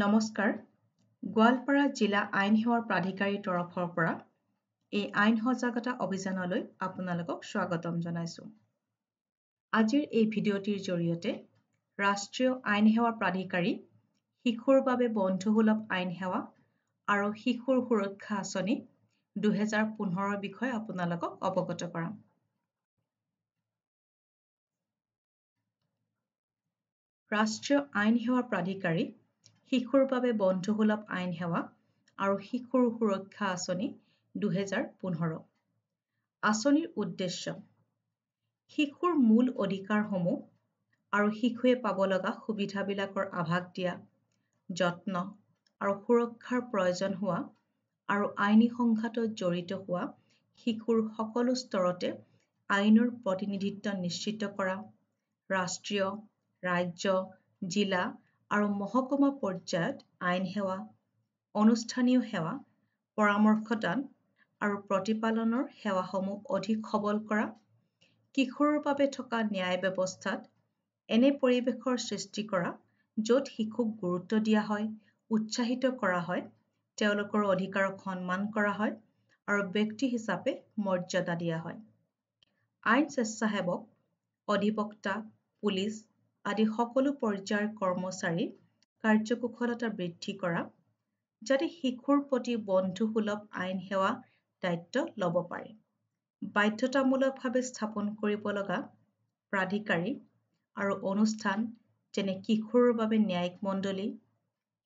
নমস্কাৰ, গোৱালপাৰা জিলা আইন সেৱাৰ প্ৰাধিকাৰীৰ তৰফৰ পৰা এই আইন সজাগতা অভিযানলৈ আপোনালোকক স্বাগতম জনাইছোঁ। আজিৰ এই ভিডিঅ'টিৰ জৰিয়তে ৰাষ্ট্ৰীয় আইন সেৱা প্ৰাধিকাৰী শিশুৰ বাবে বন্ধুসুলভ আইন সেৱা আৰু শিশুৰ সুৰক্ষা আঁচনি 2015 বিষয়ে আপোনালোকক অৱগত কৰাম। ৰাষ্ট্ৰীয় আইন সেৱা প্ৰাধিকাৰী শিশুৰ বাবে বন্ধুসুলভ আইন সেৱা আৰু শিশুৰ সুৰক্ষা আঁচনি 2015। আঁচনিৰ উদ্দেশ্য শিশুৰ মূল অধিকাৰসমূহ আৰু শিশুৱে পাব লগা সুবিধাবিলাকৰ আভাস দিয়া, যত্ন আৰু সুৰক্ষাৰ প্ৰয়োজন হোৱা আৰু আইনী সংঘাতত জড়িত হোৱা শিশুৰ সকলো স্তৰতে আইনৰ প্ৰতিনিধিত্ব নিশ্চিত কৰা, ৰাষ্ট্ৰীয়, ৰাজ্য, জিলা আৰু মহকুমা পৰ্যায়ত আইন সেৱা, অনুষ্ঠানীয় সেৱা, পৰামৰ্শদান আৰু প্ৰতিপালনৰ সেৱাসমূহ অধিক সবল কৰা, কিশোৰৰ বাবে থকা ন্যায় ব্যৱস্থাত এনে পৰিৱেশৰ সৃষ্টি কৰা য'ত শিশুক গুৰুত্ব দিয়া হয়, উৎসাহিত কৰা হয়, তেওঁলোকৰ অধিকাৰক সন্মান কৰা হয় আৰু ব্যক্তি হিচাপে মৰ্যাদা দিয়া হয়। আইন স্বেচ্ছাসেৱক, অধিবক্তা, পুলিচ আদি সকলো পৰ্যায়ৰ কৰ্মচাৰীৰ কাৰ্যকুশলতা বৃদ্ধি কৰা, যাতে শিশুৰ প্ৰতি বন্ধুসুলভ আইন সেৱা দায়িত্ব ল'ব পাৰে। বাধ্যতামূলকভাৱে স্থাপন কৰিব লগা প্ৰাধিকাৰী আৰু অনুষ্ঠান যেনে কিশোৰৰ বাবে ন্যায়িক মণ্ডলী,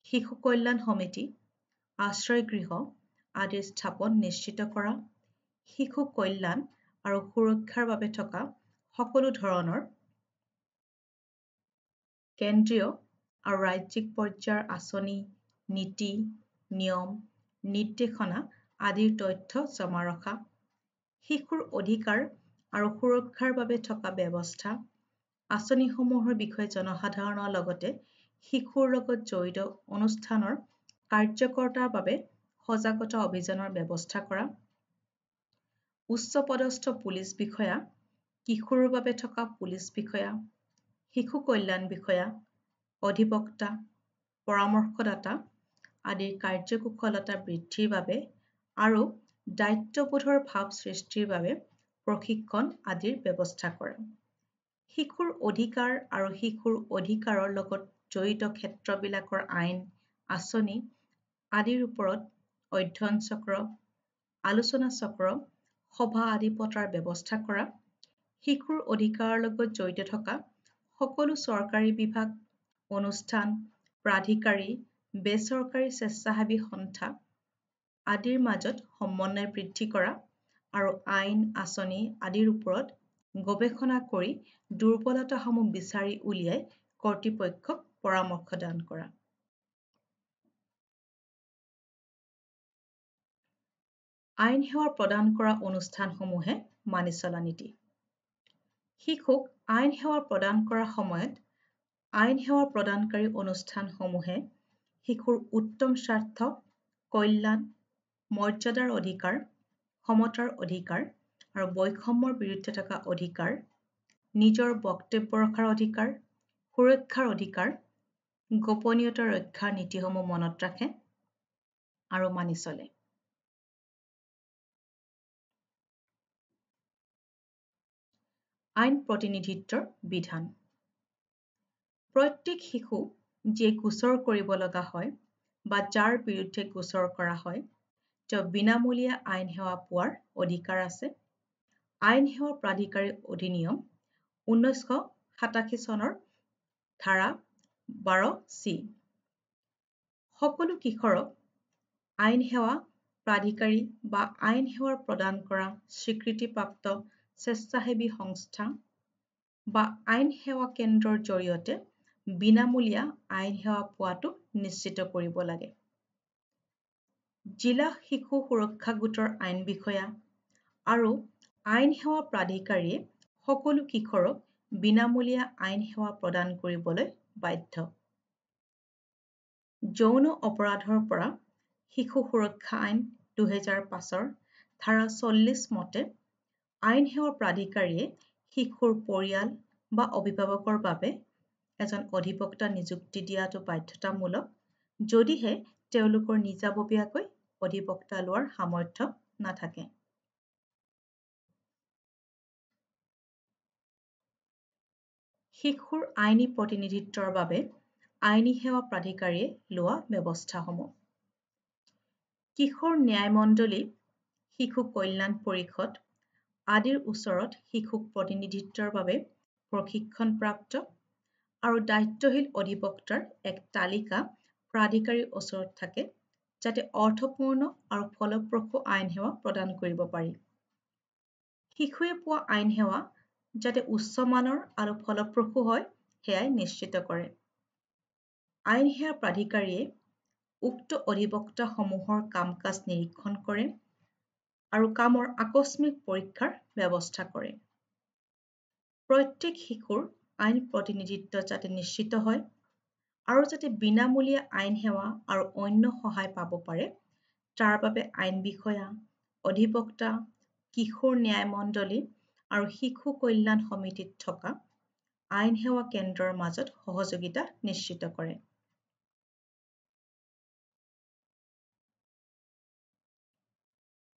শিশু কল্যাণ সমিতি, আশ্ৰয় গৃহ আদিৰ স্থাপন নিশ্চিত কৰা, শিশু কল্যাণ আৰু সুৰক্ষাৰ বাবে থকা সকলো ধৰণৰ কেন্দ্ৰীয় আৰু ৰাজ্যিক পৰ্যায়ৰ আঁচনি, নীতি, নিয়ম, নিৰ্দেশনা আদিৰ তথ্য জমা ৰখা, শিশুৰ অধিকাৰ আৰু সুৰক্ষাৰ বাবে থকা ব্যৱস্থা, আঁচনিসমূহৰ বিষয়ে জনসাধাৰণৰ লগতে শিশুৰ লগত জড়িত অনুষ্ঠানৰ কাৰ্যকৰ্তাৰ বাবে সজাগতা অভিযানৰ ব্যৱস্থা কৰা, উচ্চপদস্থ পুলিচ বিষয়া, কিশোৰৰ বাবে থকা পুলিচ বিষয়া, শিশু কল্যাণ বিষয়া, অধিবক্তা, পৰামৰ্শদাতা আদিৰ কাৰ্যকুশলতা বৃদ্ধিৰ বাবে আৰু দায়িত্ববোধৰ ভাৱ সৃষ্টিৰ বাবে প্ৰশিক্ষণ আদিৰ ব্যৱস্থা কৰা। শিশুৰ অধিকাৰ আৰু শিশুৰ অধিকাৰৰ লগত জড়িত ক্ষেত্ৰবিলাকৰ আইন, আঁচনি আদিৰ ওপৰত অধ্যয়ন চক্ৰ, আলোচনা চক্ৰ, সভা আদি পতাৰ ব্যৱস্থা কৰা, শিশুৰ অধিকাৰৰ লগত জড়িত থকা সকলো চৰকাৰী বিভাগ, অনুষ্ঠান, প্ৰাধিকাৰী, বেচৰকাৰী স্বেচ্ছাসেৱী সংস্থা আদিৰ মাজত সমন্বয় বৃদ্ধি কৰা আৰু আইন, আঁচনি আদিৰ ওপৰত গৱেষণা কৰি দুৰ্বলতাসমূহ বিচাৰি উলিয়াই কৰ্তৃপক্ষক পৰামৰ্শ দান কৰা। আইন সেৱা প্ৰদান কৰা অনুষ্ঠানসমূহে মানি চলা নীতি। শিশুক আইন সেৱা প্ৰদান কৰাৰ সময়ত আইন সেৱা প্ৰদানকাৰী অনুষ্ঠানসমূহে শিশুৰ উত্তম স্বাৰ্থ, কল্যাণ, মৰ্যাদাৰ অধিকাৰ, সমতাৰ অধিকাৰ আৰু বৈষম্যৰ বিৰুদ্ধে থকা অধিকাৰ, নিজৰ বক্তব্য ৰখাৰ অধিকাৰ, সুৰক্ষাৰ অধিকাৰ, গোপনীয়তা ৰক্ষাৰ নীতিসমূহ মনত ৰাখে আৰু মানি চলে। আইন প্ৰতিনিধিত্বৰ বিধান। প্ৰত্যেক শিশু যিয়ে গোচৰ কৰিব লগা হয় বা যাৰ বিৰুদ্ধে গোচৰ কৰা হয়, তেওঁ বিনামূলীয়া আইন সেৱা পোৱাৰ অধিকাৰ আছে। আইন সেৱা প্ৰাধিকাৰী অধিনিয়ম 1987 চনৰ ধাৰা 12C। সকলো কিশোৰক আইন সেৱা প্ৰাধিকাৰী বা আইন সেৱা প্ৰদান কৰা স্বীকৃতিপ্ৰাপ্ত স্বেচ্ছাসেৱী সংস্থা বা আইন সেৱা কেন্দ্ৰৰ জৰিয়তে বিনামূলীয়া আইন সেৱা পোৱাটো নিশ্চিত কৰিব লাগে। জিলা শিশু সুৰক্ষা গোটৰ আইন বিষয়া আৰু আইন সেৱা প্ৰাধিকাৰীয়ে সকলো কিশোৰক বিনামূলীয়া আইন সেৱা প্ৰদান কৰিবলৈ বাধ্য। যৌন অপৰাধৰ পৰা শিশু সুৰক্ষা আইন 2005 ধাৰা 40 মতে আইন সেৱা প্ৰাধিকাৰীয়ে শিশুৰ পৰিয়াল বা অভিভাৱকৰ বাবে এজন অধিবক্তা নিযুক্তি দিয়াটো বাধ্যতামূলক যদিহে তেওঁলোকৰ নিজাববীয়াকৈ অধিবক্তা লোৱাৰ সামৰ্থ্য নাথাকে। শিশুৰ আইনী প্ৰতিনিধিত্বৰ বাবে আইনী সেৱা প্ৰাধিকাৰীয়ে লোৱা ব্যৱস্থাসমূহ। কিশোৰ ন্যায়মণ্ডলী, শিশু কল্যাণ পৰিষদ আদিৰ ওচৰত শিশুক প্ৰতিনিধিত্বৰ বাবে প্ৰশিক্ষণপ্ৰাপ্ত আৰু দায়িত্বশীল অধিবক্তাৰ এক তালিকা প্ৰাধিকাৰীৰ ওচৰত থাকে, যাতে অৰ্থপূৰ্ণ আৰু ফলপ্ৰসূ আইন সেৱা প্ৰদান কৰিব পাৰি। শিশুৱে পোৱা আইন সেৱা যাতে উচ্চমানৰ আৰু ফলপ্ৰসূ হয়, সেয়াই নিশ্চিত কৰে। আইন সেৱা প্ৰাধিকাৰীয়ে উক্ত অধিবক্তাসমূহৰ কাম-কাজ নিৰীক্ষণ কৰে আৰু কামৰ আকস্মিক পৰীক্ষাৰ ব্যৱস্থা কৰে। প্ৰত্যেক শিশুৰ আইন প্ৰতিনিধিত্ব যাতে নিশ্চিত হয় আৰু যাতে বিনামূলীয়া আইন সেৱা আৰু অন্য সহায় পাব পাৰে, তাৰ বাবে আইন বিষয়া, অধিবক্তা, কিশোৰ ন্যায়মণ্ডলী আৰু শিশু কল্যাণ সমিতিত থকা আইন সেৱা কেন্দ্ৰৰ মাজত সহযোগিতা নিশ্চিত কৰে।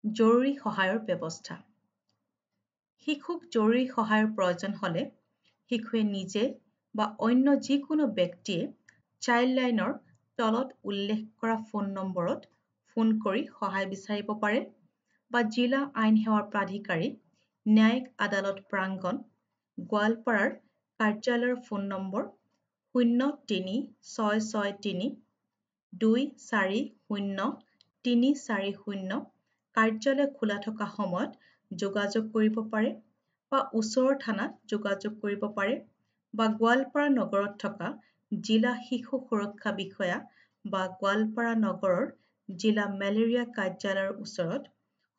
জৰুৰী সহায়ৰ ব্যৱস্থা। শিশুক জৰুৰী সহায়ৰ প্ৰয়োজন হ'লে শিশুৱে নিজে বা অন্য যিকোনো ব্যক্তিয়ে চাইল্ড লাইনৰ তলত উল্লেখ কৰা ফোন নম্বৰত ফোন কৰি সহায় বিচাৰিব পাৰে বা জিলা আইন সেৱা প্ৰাধিকাৰী, ন্যায়িক আদালত প্ৰাংগণ, গোৱালপাৰাৰ কাৰ্যালয়ৰ ফোন নম্বৰ 0363-240-340 কাৰ্যালয় খোলা থকা সময়ত যোগাযোগ কৰিব পাৰে বা ওচৰৰ থানাত যোগাযোগ কৰিব পাৰে বা গোৱালপাৰা নগৰত থকা জিলা শিশু সুৰক্ষা বিষয়া বা গোৱালপাৰা নগৰৰ জিলা মেলেৰিয়া কাৰ্যালয়ৰ ওচৰত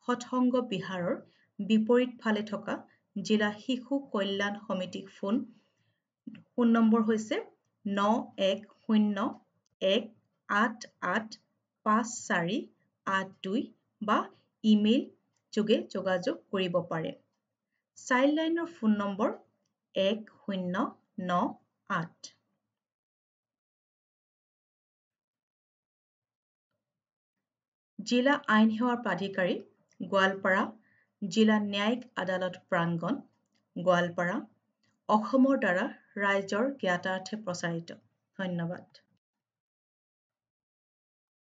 সৎসংগ বিহাৰৰ বিপৰীত ফালে থকা জিলা শিশু কল্যাণ সমিতিক ফোন নম্বৰ হৈছে 9101885482 বা ইমেইল যোগে যোগাযোগ কৰিব পাৰে। চাইল্ড লাইনৰ ফোন নম্বৰ 1098। জিলা আইন সেৱা প্ৰাধিকাৰী, গোৱালপাৰা, জিলা ন্যায়িক আদালত প্ৰাংগণ, গোৱালপাৰা, অসমৰ দ্বাৰা ৰাইজৰ জ্ঞাতাৰ্থে প্ৰচাৰিত। ধন্যবাদ।